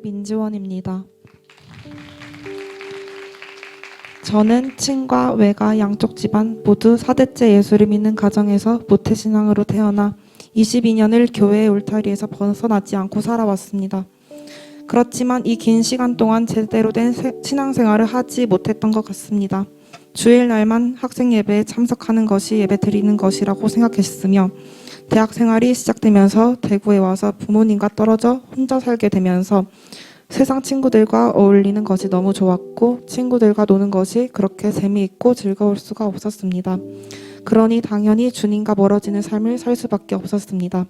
민지원입니다. 저는 친과 외가 양쪽 집안 모두 4대째 예수를 믿는 가정에서 모태신앙으로 태어나 22년을 교회의 울타리에서 벗어나지 않고 살아왔습니다. 그렇지만 이 긴 시간 동안 제대로 된 신앙생활을 하지 못했던 것 같습니다. 주일날만 학생 예배에 참석하는 것이 예배 드리는 것이라고 생각했으며 대학 생활이 시작되면서 대구에 와서 부모님과 떨어져 혼자 살게 되면서 세상 친구들과 어울리는 것이 너무 좋았고 친구들과 노는 것이 그렇게 재미있고 즐거울 수가 없었습니다. 그러니 당연히 주님과 멀어지는 삶을 살 수밖에 없었습니다.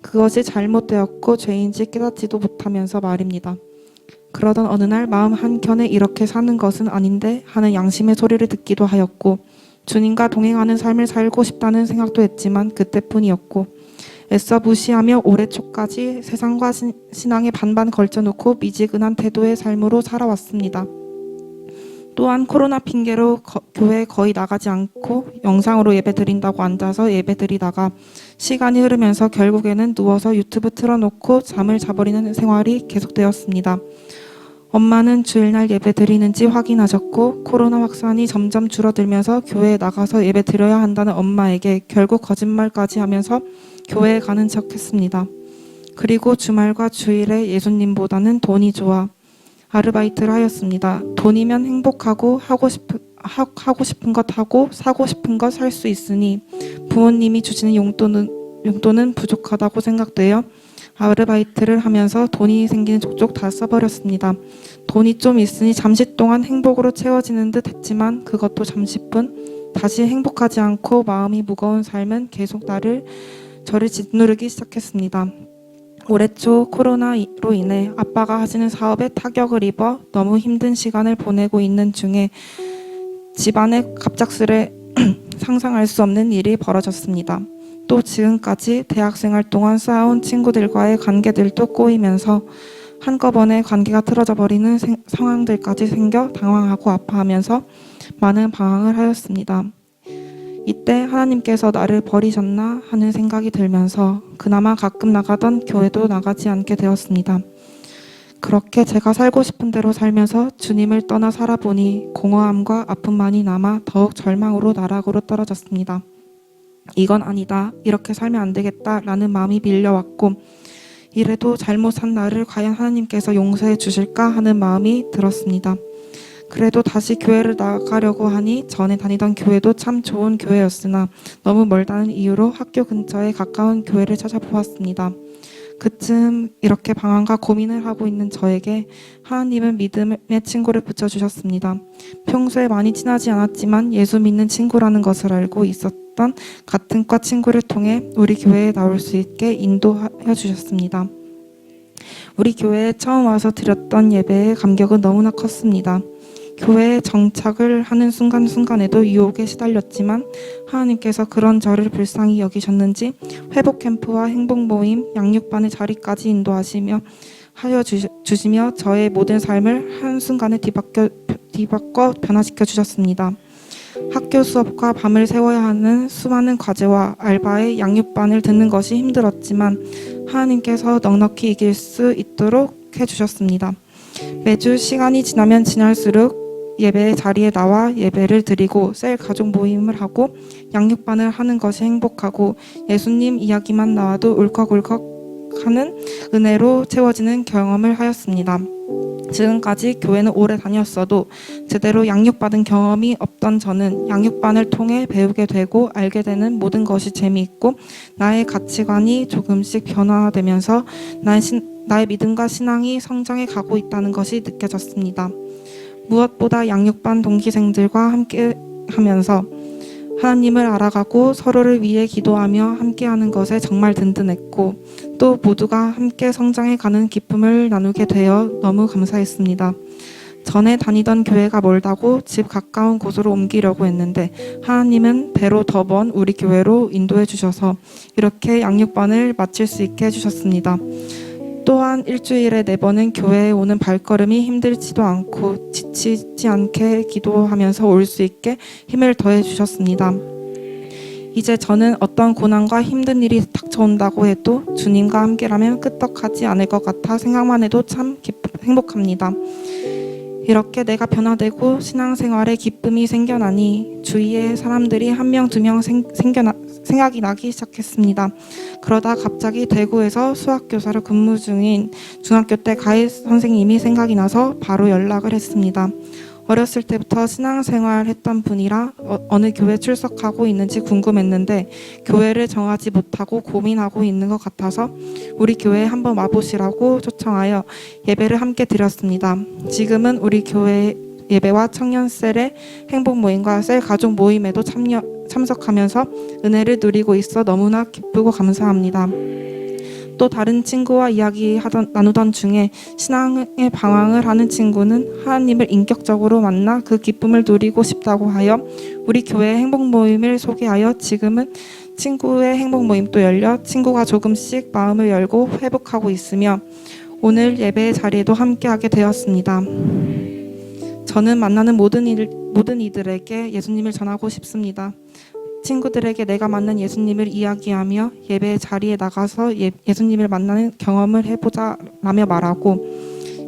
그것이 잘못되었고 죄인지 깨닫지도 못하면서 말입니다. 그러던 어느 날 마음 한켠에 이렇게 사는 것은 아닌데 하는 양심의 소리를 듣기도 하였고 주님과 동행하는 삶을 살고 싶다는 생각도 했지만 그때뿐이었고 애써 무시하며 올해 초까지 세상과 신앙에 반반 걸쳐놓고 미지근한 태도의 삶으로 살아왔습니다. 또한 코로나 핑계로 교회에 거의 나가지 않고 영상으로 예배 드린다고 앉아서 예배 드리다가 시간이 흐르면서 결국에는 누워서 유튜브 틀어놓고 잠을 자버리는 생활이 계속되었습니다. 엄마는 주일날 예배 드리는지 확인하셨고 코로나 확산이 점점 줄어들면서 교회에 나가서 예배 드려야 한다는 엄마에게 결국 거짓말까지 하면서 교회에 가는 척했습니다. 그리고 주말과 주일에 예수님보다는 돈이 좋아 아르바이트를 하였습니다. 돈이면 행복하고 하고 싶은 것 하고 사고 싶은 것 살 수 있으니 부모님이 주시는 용돈은 부족하다고 생각되어 아르바이트를 하면서 돈이 생기는 족족 다 써버렸습니다. 돈이 좀 있으니 잠시 동안 행복으로 채워지는 듯 했지만 그것도 잠시뿐. 다시 행복하지 않고 마음이 무거운 삶은 계속 저를 짓누르기 시작했습니다. 올해 초 코로나로 인해 아빠가 하시는 사업에 타격을 입어 너무 힘든 시간을 보내고 있는 중에 집안에 갑작스레 상상할 수 없는 일이 벌어졌습니다. 또 지금까지 대학생활 동안 쌓아온 친구들과의 관계들도 꼬이면서 한꺼번에 관계가 틀어져 버리는 상황들까지 생겨 당황하고 아파하면서 많은 방황을 하였습니다. 이때 하나님께서 나를 버리셨나 하는 생각이 들면서 그나마 가끔 나가던 교회도 나가지 않게 되었습니다. 그렇게 제가 살고 싶은 대로 살면서 주님을 떠나 살아보니 공허함과 아픔만이 남아 더욱 절망으로 나락으로 떨어졌습니다. 이건 아니다. 이렇게 살면 안 되겠다 라는 마음이 밀려왔고 이래도 잘못 산 나를 과연 하나님께서 용서해 주실까 하는 마음이 들었습니다. 그래도 다시 교회를 나가려고 하니 전에 다니던 교회도 참 좋은 교회였으나 너무 멀다는 이유로 학교 근처에 가까운 교회를 찾아보았습니다. 그쯤 이렇게 방황과 고민을 하고 있는 저에게 하나님은 믿음의 친구를 붙여주셨습니다. 평소에 많이 친하지 않았지만 예수 믿는 친구라는 것을 알고 있었던 같은 과 친구를 통해 우리 교회에 나올 수 있게 인도하여 주셨습니다. 우리 교회에 처음 와서 드렸던 예배의 감격은 너무나 컸습니다. 교회에 정착을 하는 순간순간에도 유혹에 시달렸지만 하나님께서 그런 저를 불쌍히 여기셨는지 회복 캠프와 행복 모임, 양육반의 자리까지 인도하시며 주시며 저의 모든 삶을 한순간에 뒤바꿔 변화시켜 주셨습니다. 학교 수업과 밤을 새워야 하는 수많은 과제와 알바의 양육반을 듣는 것이 힘들었지만 하나님께서 넉넉히 이길 수 있도록 해주셨습니다. 매주 시간이 지나면 지날수록 예배 자리에 나와 예배를 드리고 셀 가족 모임을 하고 양육반을 하는 것이 행복하고 예수님 이야기만 나와도 울컥울컥 하는 은혜로 채워지는 경험을 하였습니다. 지금까지 교회는 오래 다녔어도 제대로 양육받은 경험이 없던 저는 양육반을 통해 배우게 되고 알게 되는 모든 것이 재미있고 나의 가치관이 조금씩 변화되면서 나의 믿음과 신앙이 성장해 가고 있다는 것이 느껴졌습니다. 무엇보다 양육반 동기생들과 함께 하면서 하나님을 알아가고 서로를 위해 기도하며 함께하는 것에 정말 든든했고 또 모두가 함께 성장해 가는 기쁨을 나누게 되어 너무 감사했습니다. 전에 다니던 교회가 멀다고 집 가까운 곳으로 옮기려고 했는데 하나님은 배로 더 먼 우리 교회로 인도해 주셔서 이렇게 양육반을 마칠 수 있게 해주셨습니다. 또한 일주일에 4번은 교회에 오는 발걸음이 힘들지도 않고 지치지 않게 기도하면서 올 수 있게 힘을 더해 주셨습니다. 이제 저는 어떤 고난과 힘든 일이 닥쳐온다고 해도 주님과 함께라면 끄떡하지 않을 것 같아 생각만 해도 참 행복합니다. 이렇게 내가 변화되고 신앙생활에 기쁨이 생겨나니 주위에 사람들이 한 명, 두 명 생각이 나기 시작했습니다. 그러다 갑자기 대구에서 수학교사로 근무 중인 중학교 때 가해 선생님이 생각이 나서 바로 연락을 했습니다. 어렸을 때부터 신앙생활 했던 분이라 어느 교회 출석하고 있는지 궁금했는데 교회를 정하지 못하고 고민하고 있는 것 같아서 우리 교회에 한번 와보시라고 초청하여 예배를 함께 드렸습니다. 지금은 우리 교회 예배와 청년셀의 행복 모임과 셀 가족 모임에도 참석하면서 은혜를 누리고 있어 너무나 기쁘고 감사합니다. 또 다른 친구와 나누던 중에 신앙의 방황을 하는 친구는 하나님을 인격적으로 만나 그 기쁨을 누리고 싶다고 하여 우리 교회 행복 모임을 소개하여 지금은 친구의 행복 모임도 열려 친구가 조금씩 마음을 열고 회복하고 있으며 오늘 예배 자리에도 함께하게 되었습니다. 저는 만나는 모든 이들에게 예수님을 전하고 싶습니다. 친구들에게 내가 만난 예수님을 이야기하며 예배 자리에 나가서 예수님을 만나는 경험을 해보자라며 말하고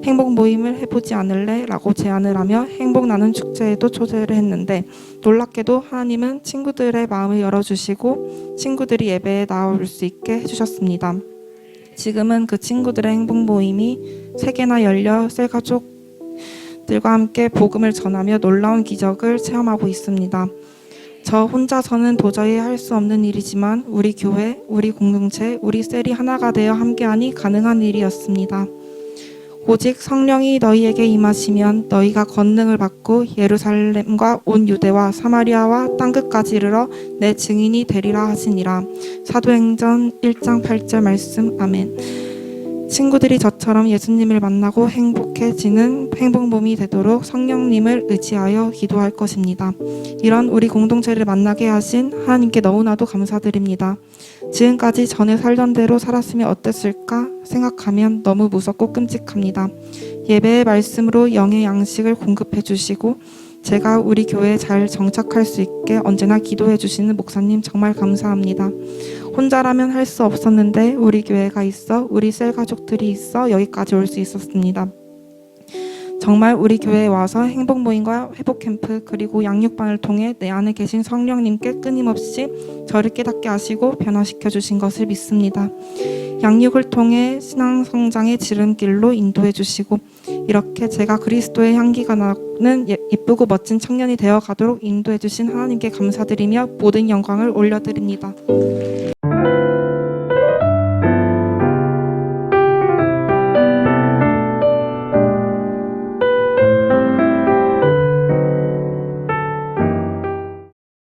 행복 모임을 해보지 않을래? 라고 제안을 하며 행복 나눔 축제에도 초대를 했는데 놀랍게도 하나님은 친구들의 마음을 열어주시고 친구들이 예배에 나올 수 있게 해주셨습니다. 지금은 그 친구들의 행복 모임이 3개나 열려 셀가족들과 함께 복음을 전하며 놀라운 기적을 체험하고 있습니다. 저 혼자서는 도저히 할 수 없는 일이지만 우리 교회, 우리 공동체, 우리 셀이 하나가 되어 함께하니 가능한 일이었습니다. 오직 성령이 너희에게 임하시면 너희가 권능을 받고 예루살렘과 온 유대와 사마리아와 땅끝까지 이르러 내 증인이 되리라 하시니라. 사도행전 1장 8절 말씀. 아멘. 친구들이 저처럼 예수님을 만나고 행복해지는 행복몸이 되도록 성령님을 의지하여 기도할 것입니다. 이런 우리 공동체를 만나게 하신 하나님께 너무나도 감사드립니다. 지금까지 전에 살던 대로 살았으면 어땠을까 생각하면 너무 무섭고 끔찍합니다. 예배의 말씀으로 영의 양식을 공급해 주시고 제가 우리 교회에 잘 정착할 수 있게 언제나 기도해 주시는 목사님 정말 감사합니다. 혼자라면 할 수 없었는데 우리 교회가 있어 우리 셀 가족들이 있어 여기까지 올 수 있었습니다. 정말 우리 교회에 와서 행복 모임과 회복 캠프 그리고 양육반을 통해 내 안에 계신 성령님께 끊임없이 저를 깨닫게 하시고 변화시켜 주신 것을 믿습니다. 양육을 통해 신앙 성장의 지름길로 인도해 주시고 이렇게 제가 그리스도의 향기가 나는 이쁘고 멋진 청년이 되어 가도록 인도해 주신 하나님께 감사드리며 모든 영광을 올려드립니다.